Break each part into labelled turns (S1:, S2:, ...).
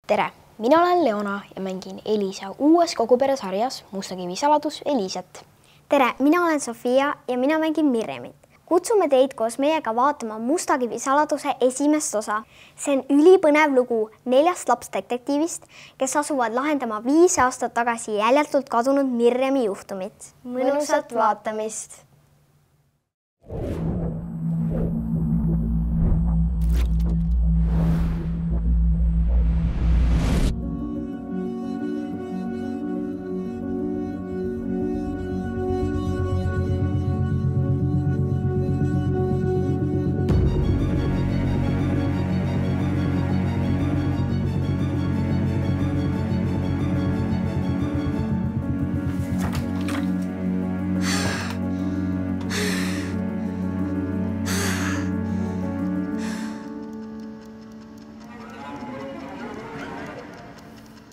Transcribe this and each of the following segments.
S1: Tere! Mina olen Leona ja mängin Elisa uues koguperesarjas Mustakivi saladus Elisat.
S2: Tere! Mina olen Sofia ja mina mängin Mirjamit. Kutsume teid koos meiega vaatama Mustakivi saladuse esimest osa. See on ülipõnev lugu 4 lapsdetektiivist, kes asuvad lahendama 5 aastat tagasi jäljeltult kadunud Mirjami juhtumit. Mõnusat vaatamist!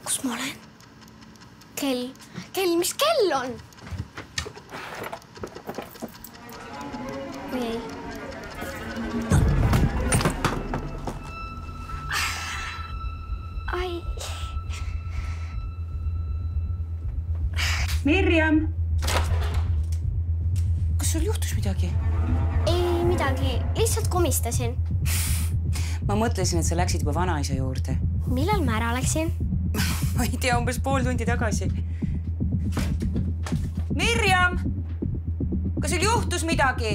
S1: Kus ma olen? Kell, mis kell on? Või ei? Ai.
S3: Mirjam! Kas sul juhtus midagi?
S2: Ei midagi, lihtsalt komistasin.
S3: Ma mõtlesin, et sa läksid juba vanaisa juurde.
S2: Millal ma ära läksin?
S3: Ma ei tea, umbes pool tundi tagasi. Mirjam! Kas sul juhtus midagi?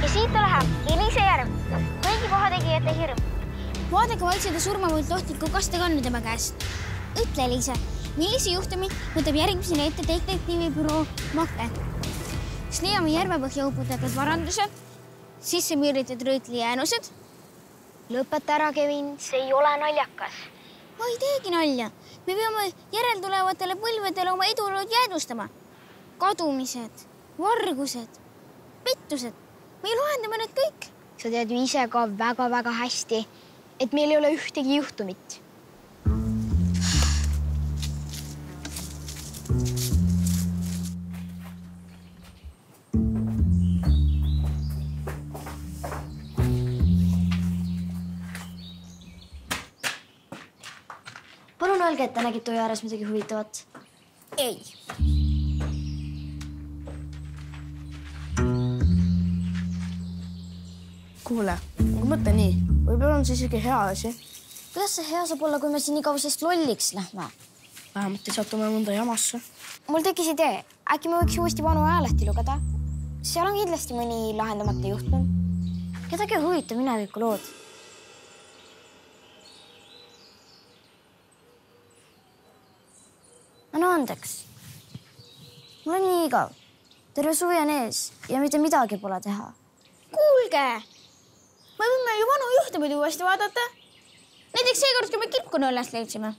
S2: Ja siit ta läheb, Elisa järv. Kõigi pahategijate hirm.
S4: Vaadake vaiksed ja surmavõilt ohtliku kastekannu tema käest. Ütle, Elisa, millise juhtumi võtab järgmisena ette detektiivibüroo Makke? Sliami järvepõhja uputatud varandused, sisse müüritud rüütli jäänused.
S2: Lõpeta ära, Kevin, see ei ole naljakas.
S4: Ma ei teegi nalja. Me peame järeltulevatele põlvedele oma edulood jäädvustama. Kadumised, vargused, pettused. Me lahendame need kõik.
S1: Sa tead ju ise ka väga hästi, et meil ei ole ühtegi juhtumit.
S2: Palun öelge, et te nägid toja ääres midagi huvitavat.
S4: Ei.
S5: Kuule, ma mõtlen nii. Võib-olla on see isegi hea asi.
S4: Kuidas see hea saab olla, kui me siin igavesest lolliks lähme?
S5: Vähemalt ei satume mõnda jamasse.
S1: Mul tekkis idee. Äkki me võiks uuesti vanu ajalehti lugeda? Seal on kindlasti mõni lahendamata juhtum.
S2: Kedagi ei huvita mineviku lood. Anna andeks. Mul on nii igav. Terve suvi on ees ja mitte midagi pole teha.
S4: Kuulge! Me võime ju vanu juhtumid uuesti vaadata. Näiteks seekord, kui me kirkunõllast leidsime.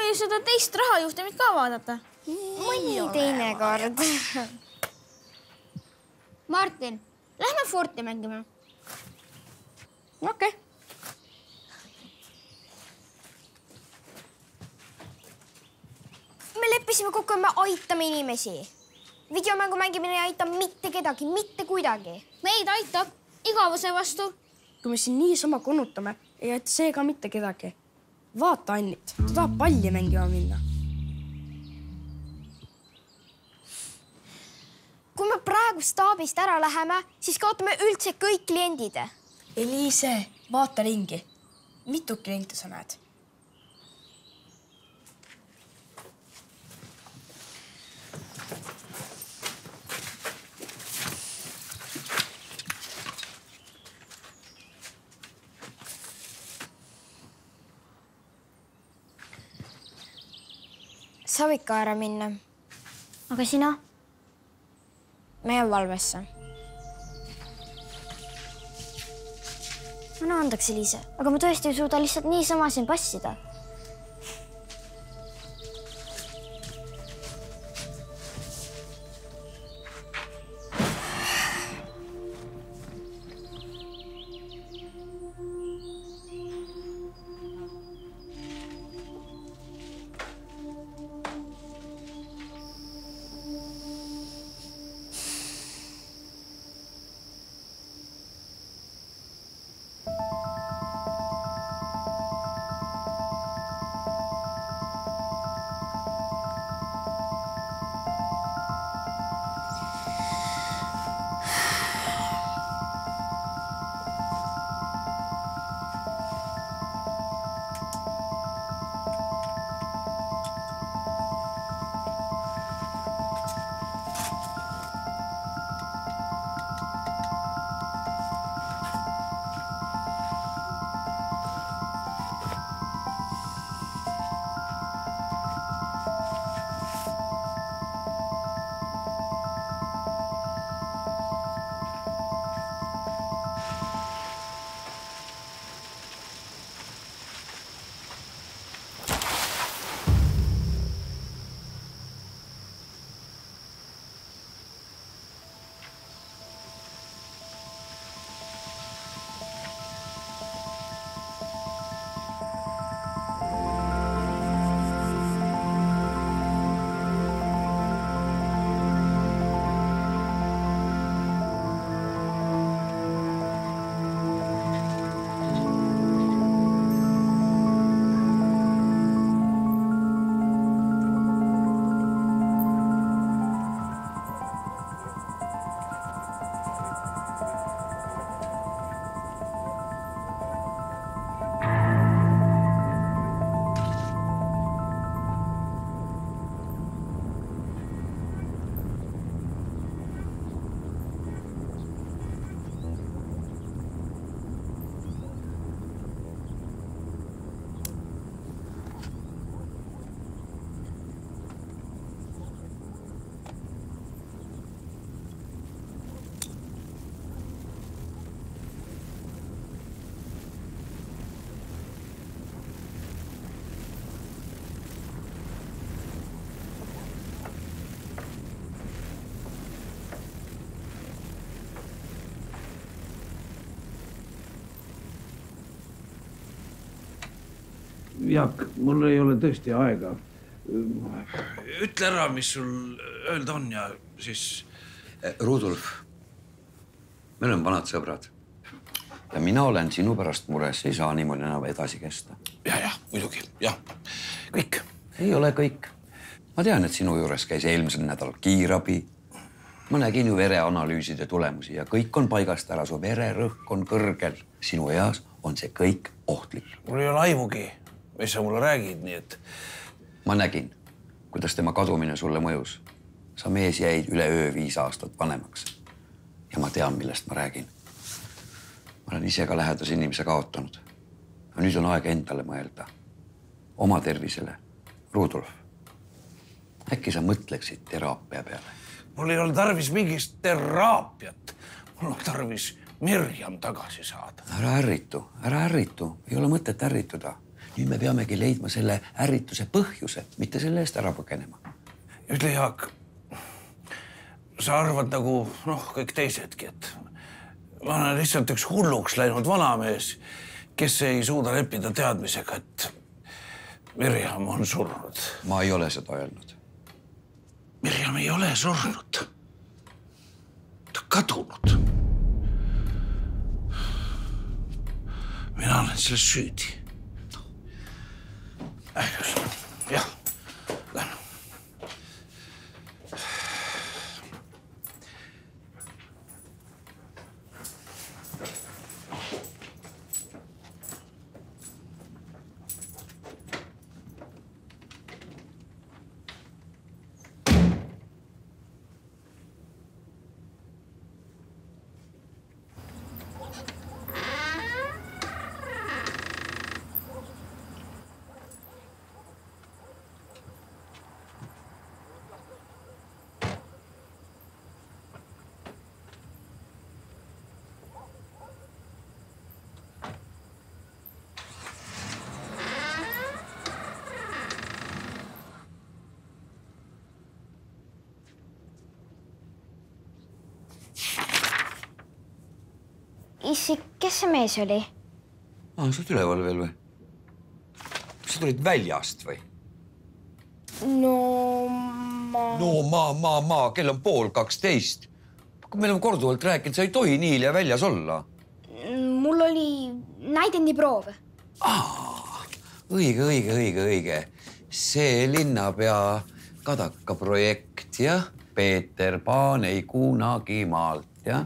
S5: võime ju seda teist rahajuhtumit ka vaadata.
S1: Mõni teine kord.
S4: Martin, lähme Forti mängime.
S5: Okei.
S1: Me leppisime kokku, et me aitame inimesi. Videomängu mängimine ei aita mitte kedagi, mitte kuidagi.
S4: Meid aitab igavuse vastu.
S5: Kui me siin niisama konutame, ei aita see ka mitte kedagi. Vaata Annit, ta tahab palli mängima minna.
S1: Kui me praegu staabist ära läheme, siis kaotame üldse kõik kliendid.
S5: Eliise, vaata ringi. Mitu klienti sa näed?
S1: Saab ikka ära minna.
S2: Aga sina?
S1: Me jään valvesse.
S2: Anna andaks, Eliise, aga ma tõesti ei suuda lihtsalt niisama siin passida.
S6: Jaak, mul ei ole tõesti aega.
S7: Ütle ära, mis sul öelda on ja siis...
S8: Rudolf, me oleme vanad sõbrad. Ja mina olen sinu pärast mures, ei saa niimoodi enam edasi kesta.
S7: Ja, muidugi, jah. Kõik.
S8: Ei ole kõik. Ma tean, et sinu juures käis eelmisel nädalal kiirabi. Ma nägin ju vereanalüüside tulemusi ja kõik on paigast ära. Su vererõhk on kõrgel. Sinu eas on see kõik ohtlik.
S7: Mul ei ole aimugi, mis sa mulle räägid, nii et...
S8: Ma nägin, kuidas tema kadumine sulle mõjus. Sa mees jäid üle öö 5 aastat vanemaks. Ja ma tean, millest ma räägin. Ma olen ise ka lähedase inimese kaotanud. Ja nüüd on aeg endale mõelda. Oma tervisele. Rudolf, äkki sa mõtleksid teraapia peale?
S7: Mul ei ole tarvis mingist teraapiat. Mul on tarvis Mirjam tagasi saada.
S8: Ära ärritu. Ei ole mõtet ärrituda. Nüüd me peamegi leidma selle ärrituse põhjuse, mitte selle eest ära põgenema.
S7: Ütle, Jaak, sa arvad nagu kõik teisedki, et ma olen lihtsalt üks hulluks läinud vanamees, kes ei suuda leppida teadmisega, et Mirjam on surnud.
S8: Ma ei ole seda öelnud.
S7: Mirjam ei ole surnud. Ta kadunud. Mina olen selles süüdi. Jah, lähen.
S1: Issi, kes see mees oli?
S8: Sa oled üleval veel või? Sa tulid väljast või? Kell on 11:30. Meil on korduvalt rääkinud, sa ei tohi nii hilja väljas olla.
S1: Mul oli näidendiproov.
S8: Õige. See linnapea Kadaka projekt, jah? Peeter Paan ei kunagi maalt, jah?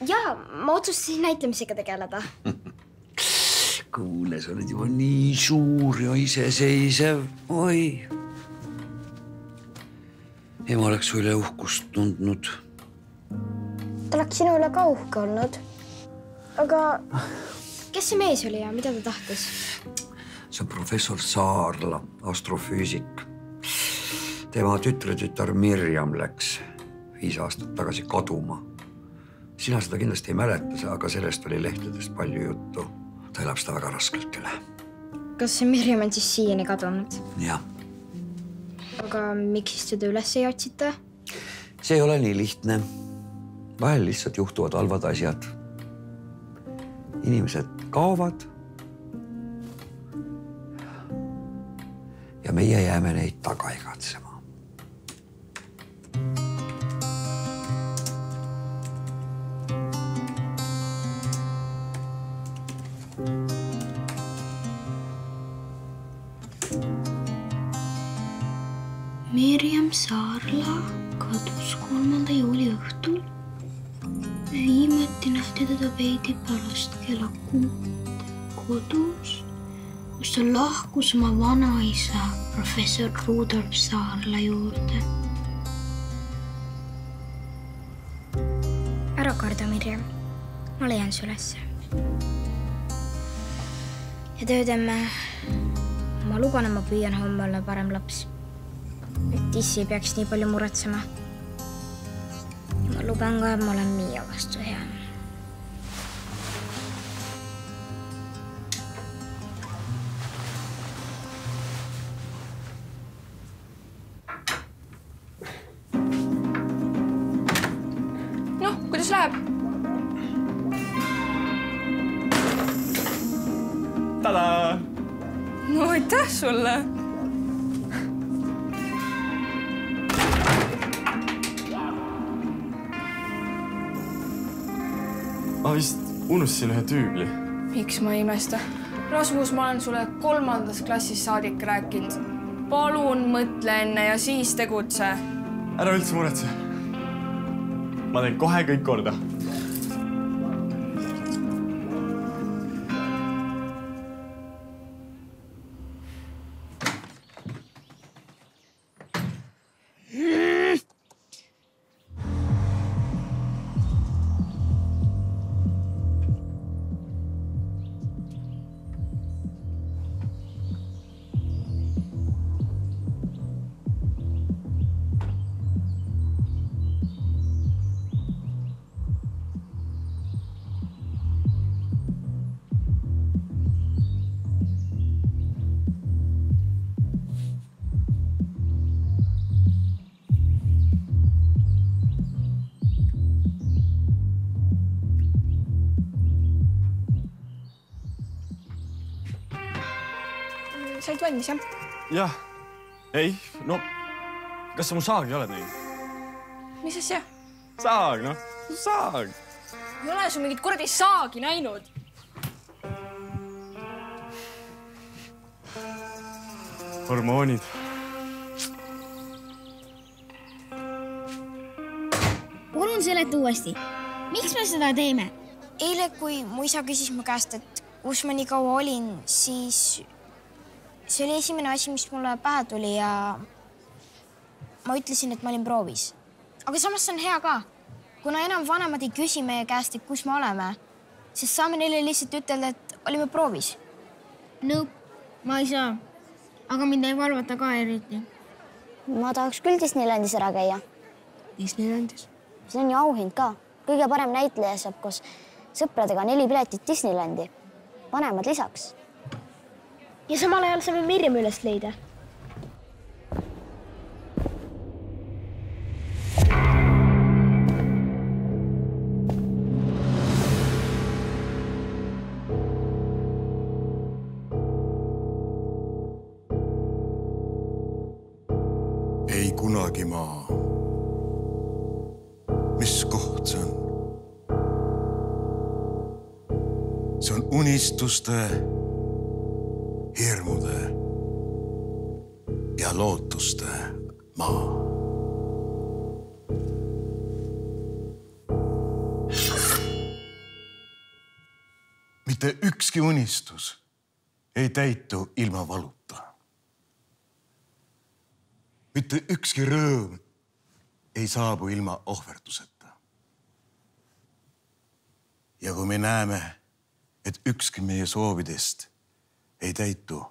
S1: Jaa, ma otsustasin näitlemisega tegeleda.
S8: Kuule, sa oled juba nii suur ja iseseisev. Oi. Ema oleks su üle uhkust tundnud.
S1: Ta oleks sinu üle ka uhke olnud. Aga kes see mees oli ja mida ta tahtis?
S8: See on professor Saarla, astrofüüsik. Tema tütar Mirjam läks 5 aastat tagasi kaduma. Sina seda kindlasti ei mäleta, aga sellest oli lehtedest palju juttu. Ta elab seda väga raskelt üle.
S1: Kas see Mirjam on siis siiani kadunud?
S8: Jah.
S1: Aga miks siis teda üles ei otsita?
S8: See ei ole nii lihtne. Vahel lihtsalt juhtuvad halvad asjad. Inimesed kaovad. Ja meie jääme neid taga igatsema.
S9: Mirjam Saarla kadus 3. juuli õhtul. Viimati nähti teda veidi pärast kella 6 kodus, kus ta lahkus oma vanaisa professor Rudolf Saarla juurde.
S1: Ära karda, Mirjam. Ma leian su ülesse. Ja töödemme, ma luban, ma püüan homme olla parem laps. Et Issi ei peaks nii palju muretsema. Ma luban ka, et ma olen Miia vastu hea.
S5: Kuidas läheb?
S10: Tada!
S5: No aitäh sulle!
S10: Ma vist unustasin ühe tüübli.
S5: Miks ma ei imesta? Rasmus, ma olen sulle 3. klassis saadik rääkinud. Palun mõtle enne ja siis tegutse.
S10: Ära üldse muretse. Ma teen kohe kõik korda.
S5: said valmis, jah?
S10: Jah. Ei, no, kas sa mu saagi oled näinud?
S5: Mis asja?
S10: Saag, noh. Saag.
S5: Ei ole su mingit kuradi saagi näinud.
S10: Hormoonid.
S4: Palun seleta uuesti. Miks me seda teeme?
S1: Eile, kui mu isa küsis mu käest, et kus ma nii kaua olin, siis see oli esimene asi, mis mulle pähe tuli ja ma ütlesin, et ma olin proovis. Aga samas see on hea ka, kuna enam vanemad ei küsi meie käest, et kus me oleme, sest saame neile lihtsalt ütelda, et olime proovis.
S4: No, ma ei saa. Aga mind ei valvata ka eriti.
S2: Ma tahaks küll Disneylandis ära käia.
S5: Disneylandis?
S2: See on ju auhind ka. Kõige parem näitleja saab koos sõpradega 4 piletit Disneylandi. Vanemad lisaks.
S1: Ja samal ajal saame Mirjami üles leida.
S11: Ei kunagi maa. Mis koht see on? See on unistuste, hirmude ja lootuste maa. Mitte ükski unistus ei täitu ilma valuta. Mitte ükski rõõm ei saabu ilma ohverduseta. Ja kui me näeme, et ükski meie soovidest ei täitu,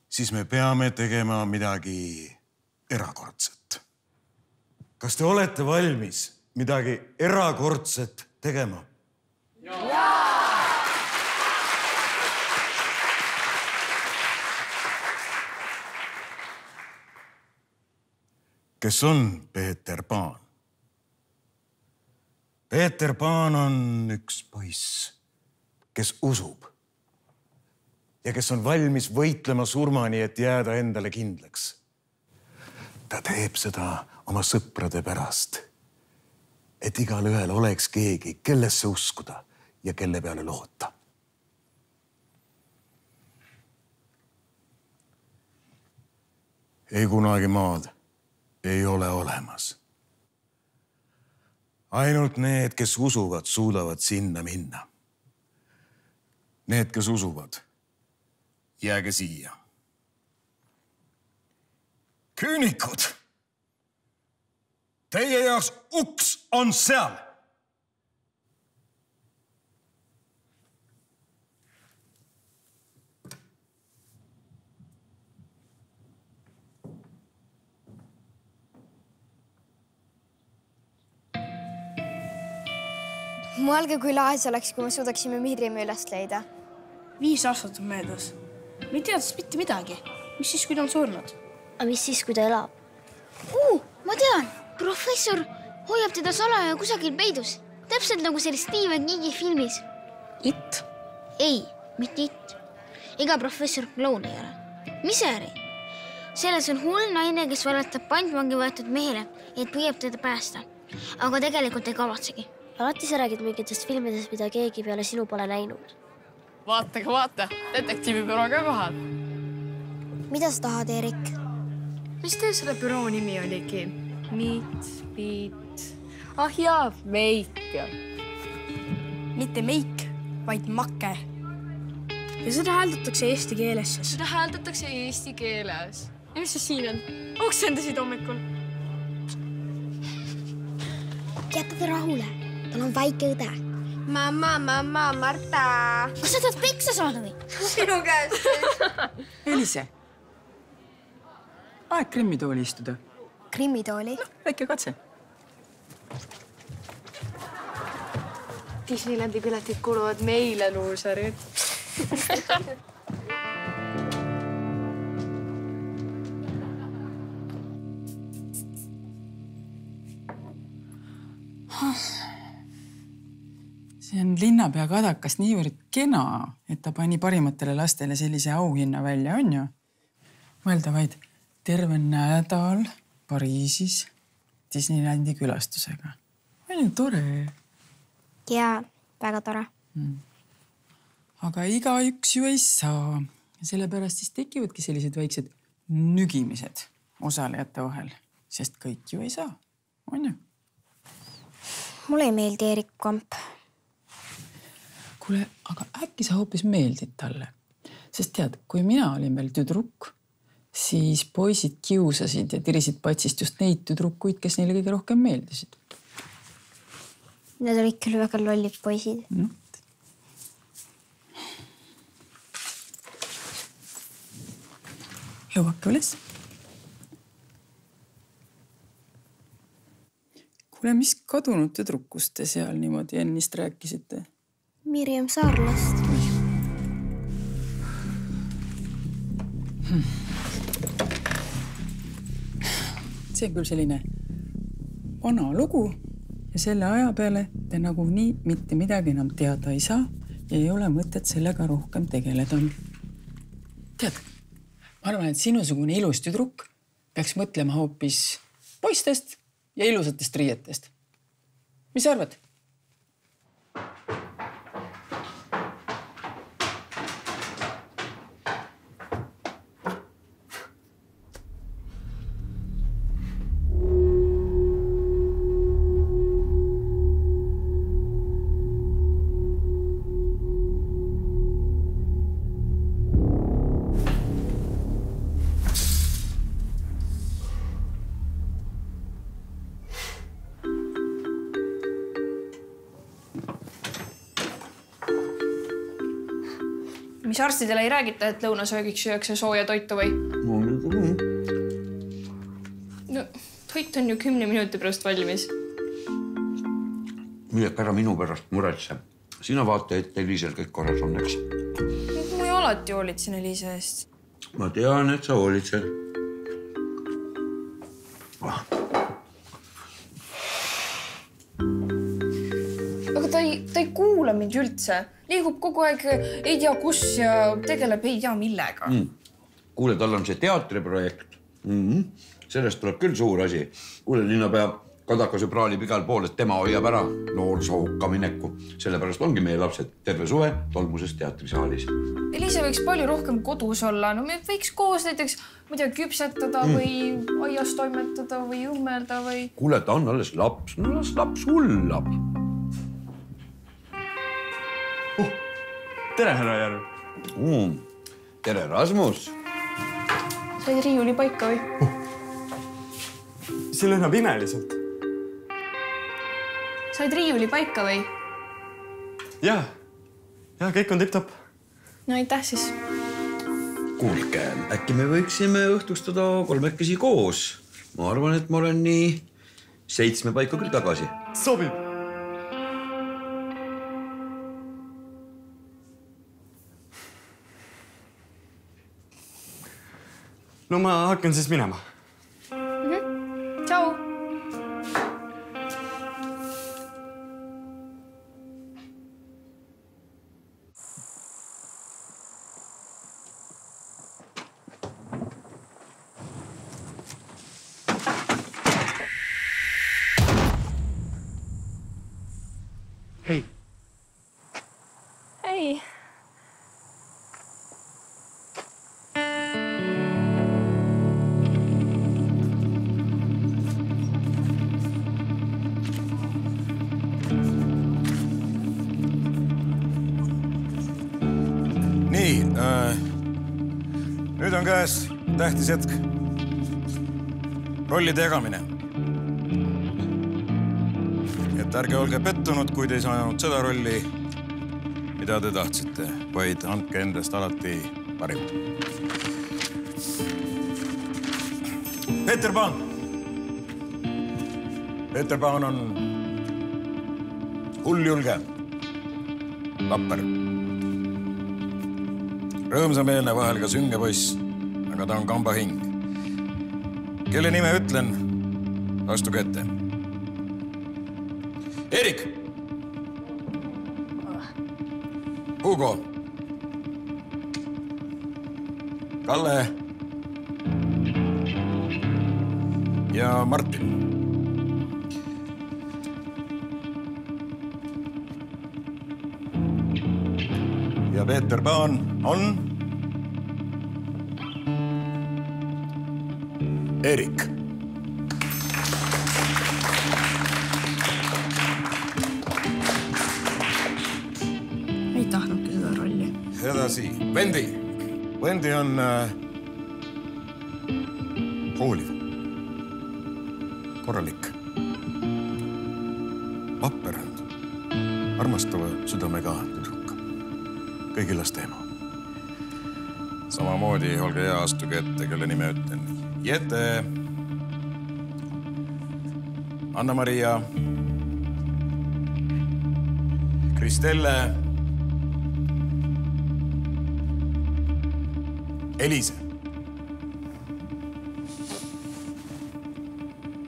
S11: siis me peame tegema midagi erakordset. Kas te olete valmis midagi erakordset tegema? Kes on Peeter Paan? Peeter Paan on üks poiss, kes usub ja kes on valmis võitlema surmani, et jääda endale kindlaks. Ta teeb seda oma sõprade pärast, et igal ühel oleks keegi, kellesse uskuda ja kelle peale loota. Ei kunagi maad ei ole olemas. Ainult need, kes usuvad, suudavad sinna minna. Need, kes usuvad, jääge siia. Küünikud! Teie jaoks uks on seal!
S1: Mõelge, kui lahes oleks, kui me suudaksime Mirjami üles leida.
S5: 5 aastat on möödas. Me ei teadnud mitte midagi. Mis siis, kui ta on surnud?
S2: Aga mis siis, kui ta elab?
S4: Ma tean. Professor hoiab teda salaja kusagil peidus. Täpselt nagu selles Stephen Kingi filmis.
S5: It?
S4: Ei, mitte It. Ega professor kloun ei ole. Miseri. Selles on hull naine, kes valetab pantvangi võetud mehele, et püüab teda päästa. Aga tegelikult ei kavatsegi.
S2: Alati sa räägid mingitest filmidest, mida keegi peale sinu pole näinud.
S5: Vaata. Detektiivibüroo ka kohal.
S1: Mida sa tahad, Erik?
S5: Mis teil selle büroo nimi oligi? Meet, beat. Ah jaa, meik. Mitte meik, vaid make. Ja seda hääldatakse eesti keeles. Seda hääldatakse eesti keeles. Ja mis see siin on? Oksendasid hommikul.
S1: Jäta ta rahule. Tal on väike õde.
S3: Mamma, Marta.
S4: Kas sa tahad peksa saada või?
S3: Sinu käest.
S12: Elise. Aeg krimmitooli istuda.
S1: Krimmitooli?
S12: Väike katse.
S5: Disneylandi piletid kuluvad meile, luuserid.
S12: See on linnapea Kadakas niivõrd kena, et ta pani parimatele lastele sellise auhinna välja, on ju? Mõelda vaid terve nädal Pariisis Disneylandi külastusega. On ju tore?
S1: Jaa, väga tore.
S12: Aga igaüks ju ei saa. Sellepärast siis tekivadki sellised väiksed nügimised osalejate vahel, sest kõik ju ei saa, on ju?
S1: Mulle ei meeldi Erik Kamp.
S12: Kuule, aga äkki sa hoopis meeldid talle? Sest tead, kui mina olin veel tüdruk, siis poisid kiusasid ja tirisid patsist just neid tüdrukuid, kes neile kõige rohkem meeldisid.
S1: Need olid küll väga lollid poisid.
S12: Lõuake üles. Kuule, mis kadunud tüdrukust te seal niimoodi ennist rääkisite?
S1: Mirjam Saarlast.
S12: See on küll selline vana lugu ja selle aja peale te nagunii mitte midagi enam teada ei saa ja ei ole mõtet sellega rohkem tegeleda. Tead, ma arvan, et sinusugune ilus tüdruk peaks mõtlema hoopis poistest ja ilusatest riietest. Mis arvad?
S5: Mis arstidele ei räägita, et lõunasöögiks süüakse sooja toitu või? No, toit on ju 10 minuti pärast valmis.
S8: Millek ära minu pärast muretse. Sina vaata, et Eliisel kõik korras on, eks?
S5: Ma ju alati hoolitsen Eliise eest.
S8: Ma tean, et sa hoolitsed.
S5: Aga ta ei kuula mind üldse. Liigub kogu aeg ei tea kus ja tegeleb ei tea millega.
S8: Kuule, tal on see teatriprojekt. Sellest tuleb küll suur asi. Kuule, linnapea Kadakase praalib igal pool, et tema hoiab ära noorsoohukka mineku. Sellepärast ongi meie lapsed terve suve tolmuses teatrisaalis.
S5: Eliise võiks palju rohkem kodus olla. No me võiks koos näiteks küpsetada või aias toimetada või õmmelda või...
S8: Kuule, ta on alles laps. No las laps hullab.
S10: Tere, härra Järv.
S8: Tere, Rasmus.
S5: Said riiuli paika või?
S10: See lõhnab imeliselt.
S5: Said riiuli paika või?
S10: Jaa, kõik on tipp-topp.
S5: No aitäh siis.
S8: Kuulge, äkki me võiksime õhtustada kolmekesi koos. Ma arvan, et ma olen nii 7 paika küll tagasi.
S10: Sobib. No ma hakkan siis minema.
S5: Tšau.
S10: Hei.
S5: Hei.
S11: Nüüd on käes tähtis hetk. Rollide jagamine. Et ärge olge pettunud, kui te ei saanud seda rolli, mida te tahtsite, vaid andke endast alati parim. Peter Pan. Peter Pan on hulljulge, lapper. Rõõmsameelne, vahel ka sünge poiss, aga ta on kamba hing. Kelle nime ütlen, astuge ette. Erik! Hugo. Kalle. Ja Martin. Ja Peeter Paan on Erik.
S5: Ei tahtnudki seda rolli.
S11: Edasi. Vendi. Vendi on hooliv. Korralik. Vapperand. Armastava südamega tüdruk. Kõigi laste ema. Samamoodi olge hea, astuge ette, kelle nime ütlen. Jete. Anna-Maria. Kristelle. Elise.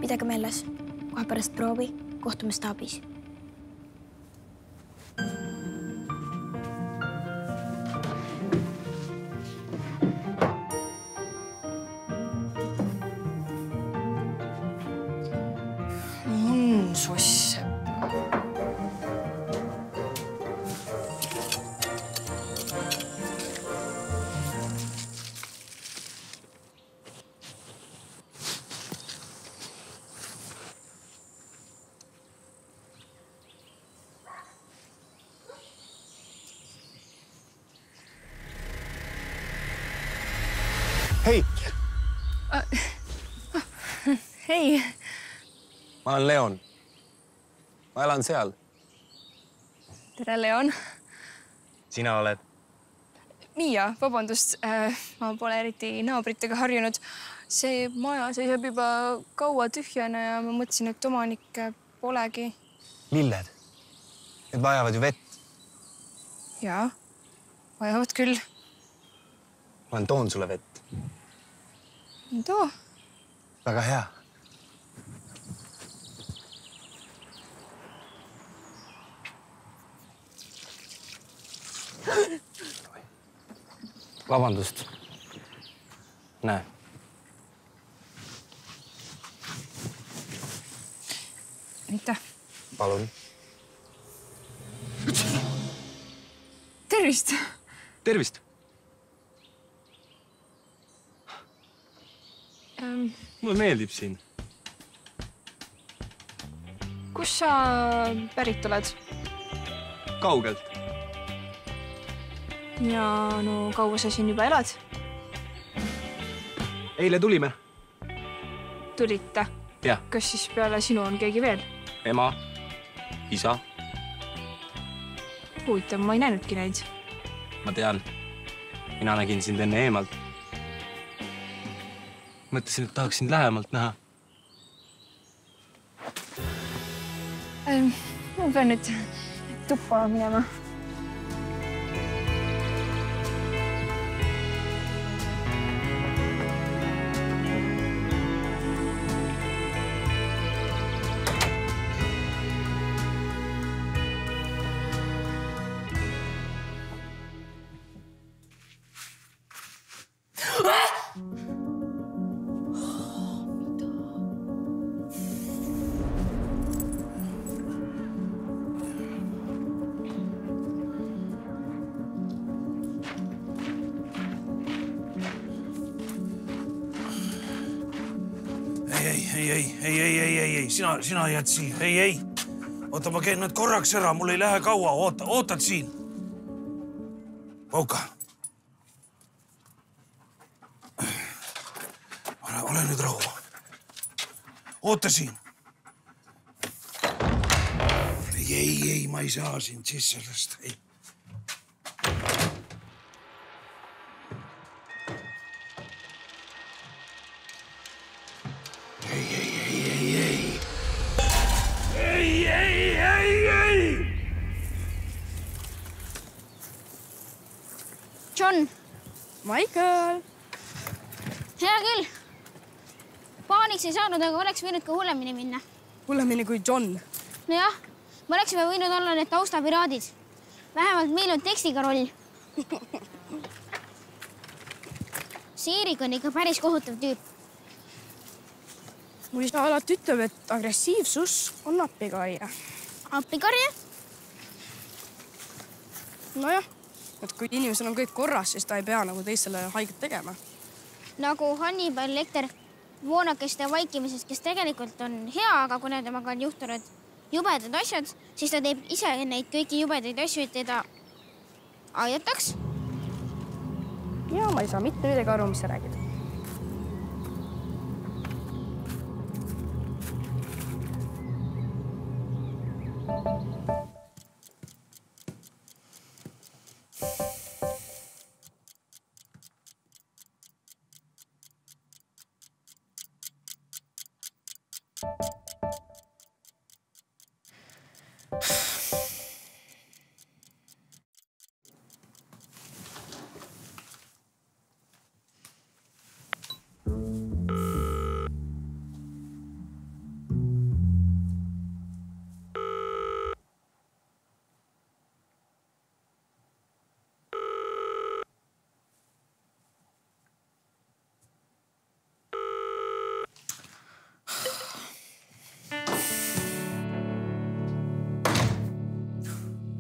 S1: Pidage meeles. Kohe pärast proovi kohtume staabis.
S5: Suss.
S13: Hei!
S5: Hei!
S13: Ma olen Leon. Ma elan seal.
S5: Tere, Leon.
S13: Sina oled?
S5: Miia, vabandust. Ma pole eriti naabritega harjunud. See maja seisab juba kaua tühjana ja ma mõtlesin, et omanikke polegi.
S13: Lilled? Need vajavad ju vett.
S5: Jaa, vajavad küll.
S13: Ma toon sulle vett.
S5: Too.
S13: Väga hea. Vabandust. Näe.
S5: Aitäh.
S13: Palun.
S5: Tervist.
S13: Tervist. Mulle meeldib siin.
S5: Kus sa pärit oled?
S13: Kaugelt.
S5: Ja no kaua sa siin juba elad?
S13: Eile tulime.
S5: Tulite?
S13: Jah.
S5: Kas siis peale sinu on keegi veel?
S13: Ema, isa.
S5: Huvitav, ma ei näinudki neid.
S13: Ma tean. Mina nägin sind enne eemalt. Mõtlesin, et tahaks sind lähemalt näha.
S5: Ma pean nüüd tuppa minema.
S7: Ei, sina jääd siia. Ei. Oota, ma käin nüüd korraks ära, mul ei lähe kaua. Ootad siin. Pauka. Ole nüüd rahu. Oota siin. Ei, ma ei saa sind sisse lasta. Ei.
S4: John.
S5: Michael.
S4: Hea küll. Paaniks ei saanud, aga oleks võinud ka hullemini minna.
S5: Hullemini kui John.
S4: Nojah, me oleksime võinud olla need taustapiraadid. Vähemalt meil on tekstiga roll. See Eerik on ikka päris kohutav tüüp.
S5: Mul isa alati ütleb, et agressiivsus on appikarje.
S4: Appikarje?
S5: Nojah, et kui inimesel on kõik korras, siis ta ei pea nagu teistele haiget tegema.
S4: Nagu Hannibal Lecter voonakeste vaikimisest, kes tegelikult on hea, aga kuna temaga on juhtunud jubedad asjad, siis ta teeb ise neid kõiki jubedaid asju, et teda aiataks.
S5: Ja ma ei saa mitte midagi aru, mis sa räägid.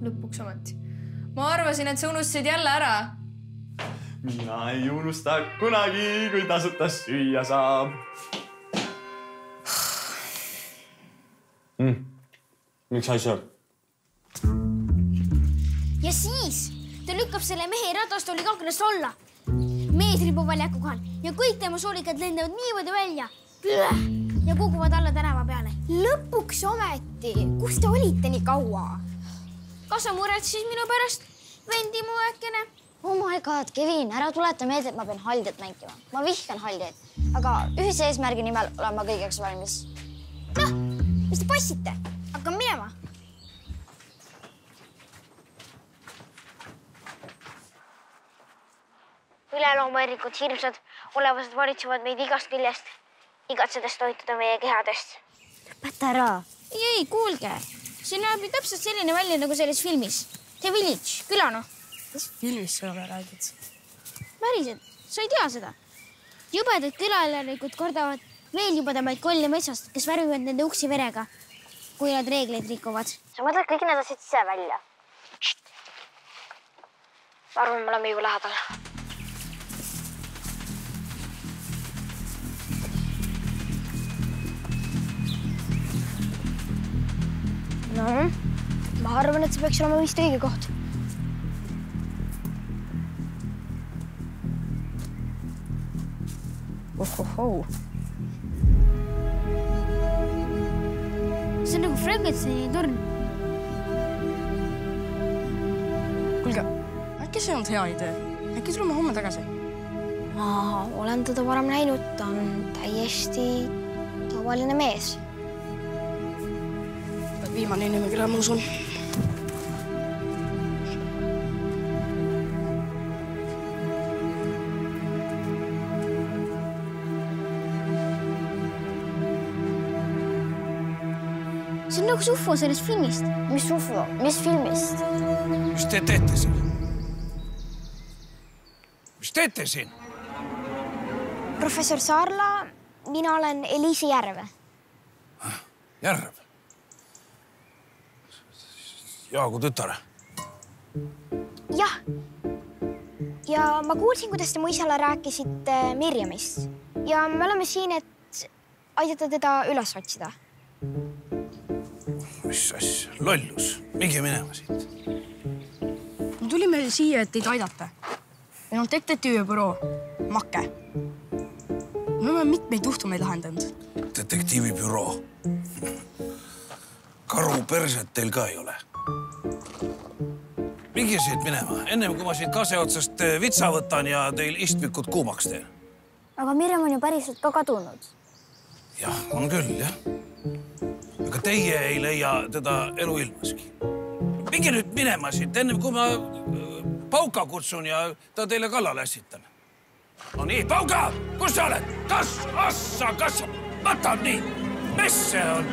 S5: Lõpuks ometi. Ma arvasin, et sa unustasid jälle ära.
S10: Mina ei unusta kunagi, kui tasuta süüa saab. Miks sa ei söö?
S4: Ja siis ta lükkab selle mehe ratastooli kaknast alla. Mees ripub väljaku kohal ja kõik tema soolikad lendavad niimoodi välja ja kukuvad alla tänava peale.
S2: Lõpuks ometi, kus te olite nii kaua?
S4: Kas sa muretsesid minu pärast? Vendi mu äkene?
S14: Oh my god, Kevin, ära tuleta meelde, et ma pean haldjat mängima. Ma vihkan haldjat, aga ühise eesmärgi nimel olen ma kõigeks valmis.
S4: Noh, mis te passite? Hakkame minema. Üleloomuerikud hirmsad olevased valitsevad meid igast küljest, igatsedes toituda meie kehadest.
S14: Lõpeta ära.
S4: Ei, kuulge. See näeb ju täpselt selline välja nagu selles filmis. The Village, külano.
S5: Mis filmis sa ole räägid?
S4: Päriselt, sa ei tea seda. Jubedad külaelanikud kordavad veel jubedamaid kolle metsast, kes värvivad nende uksi verega, kui nad reegleid rikuvad.
S14: Sa mõtled kõik need asjad ise välja.
S1: Arvan, me oleme juba lähedal.
S2: No, ma arvan, et see peaks olema vist õige koht.
S5: Ohohoo.
S4: See on nagu Frankensteini torn.
S5: Kuulge, äkki see on hea idee? Äkki tuleme homme tagasi?
S2: Ma olen teda varem näinud, ta on täiesti tavaline mees.
S5: Viimane inimene, kelle ma usun.
S4: See on nagu Sufo sellest filmist.
S14: Mis Sufo? Mis filmist?
S7: Mis te teete siin? Mis teete siin?
S2: Professor Saarla, mina olen Eliise Järve.
S7: Järv? Jaagu tütar.
S2: Jah. Ja ma kuulsin, kuidas te mu isale rääkisite Mirjamist. Ja me oleme siin, et aidata teda üles otsida.
S7: Mis asja? Lollus. Minge minema siit.
S5: Me tulime siia, et teid aidata. Meil on detektiivibüroo Make. Me oleme mitmeid juhtumeid lahendanud.
S7: Detektiivibüroo. Karu perset teil ka ei ole. Minge siit minema, ennem kui ma siit kase otsast vitsa võtan ja teil istmikud kuumaks teen.
S14: Aga Mirjam on ju päriselt ka kadunud.
S7: Jah, on küll, jah. Aga teie ei leia teda eluilmaski. Minge nüüd minema siit, ennem kui ma Pauka kutsun ja ta teile kallale ässitan. No nii, Pauka, kus sa oled? Kas? Assa, kas? Võta nii. Mis see on?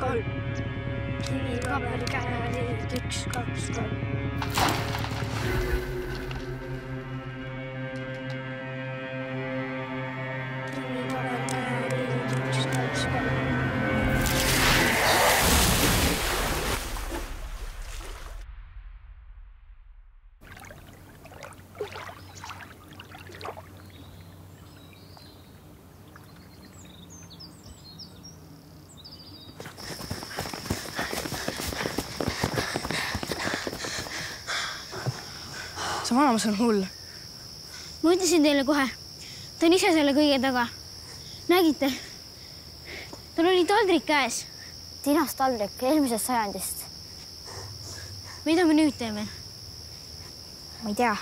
S1: 3. Kivipaber käeliid 1, 2, 3. Kivipaber käeliid 1, 2, 3.
S5: See vanamas on hull.
S4: Ma ütlesin teile kohe. Ta on ise selle kõige taga. Nägite? Tal oli taldrik käes.
S14: Tinast taldrik eelmisest sajandist.
S4: Mida me nüüd teeme?
S1: Ma ei tea.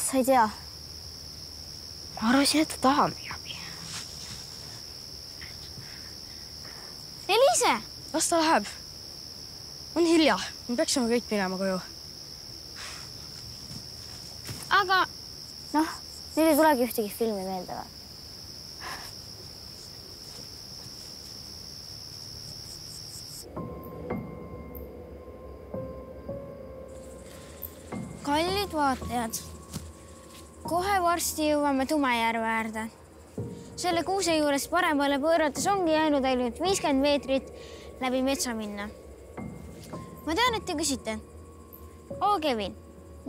S14: Sa ei tea?
S1: Ma arvasin, et ta tahab meie abi.
S4: Eliise!
S5: Las ta läheb. On hilja. Me peaksime kõik minema koju.
S14: Aga noh, nüüd ei tulegi ühtegi filmi meelde või?
S4: Kallid vaatajad, kohe varsti jõuame Tumejärve äärde. Selle kuuse juures paremale pöörates ongi jäänud ainult 50 meetrit läbi metsa minna. Ma tean, et te küsite. Kevin,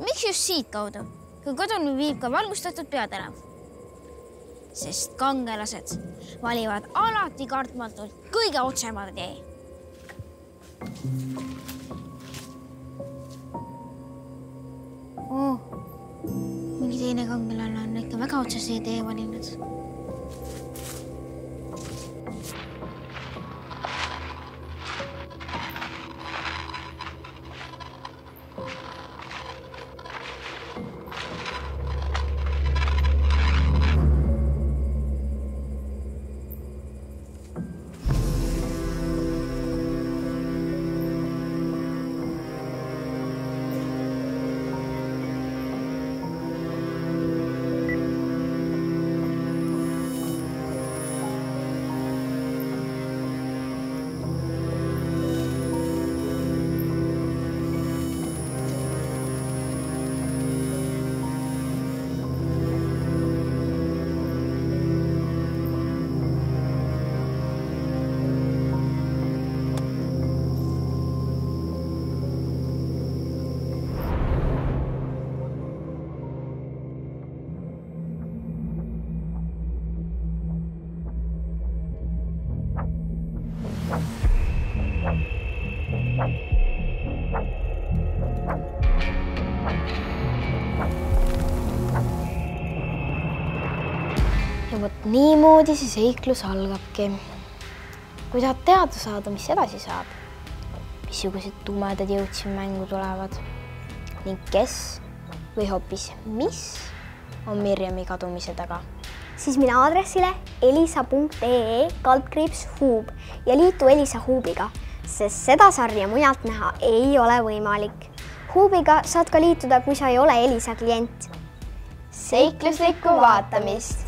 S4: miks just siit kaudu? Kui koduni viib ka valgustatud peatänav. Sest kangelased valivad alati kartmatult kõige otsemad tee. Mingi teine kangelane on ikka väga otsese tee valinud.
S1: Ja vot niimoodi see seiklus algabki. Kui tahad teada saada, mis edasi saab, missugused tumedad jõud siin mängu tulevad ning kes või hoopis mis on Mirjami kadumise taga,
S2: siis mine aadressile elisa.ee/Huub ja liitu Elisa Huubiga, sest seda sarja mujalt näha ei ole võimalik. Huubiga saad ka liituda, kui sa ei ole Elisa klient.
S1: seikluslikku vaatamist!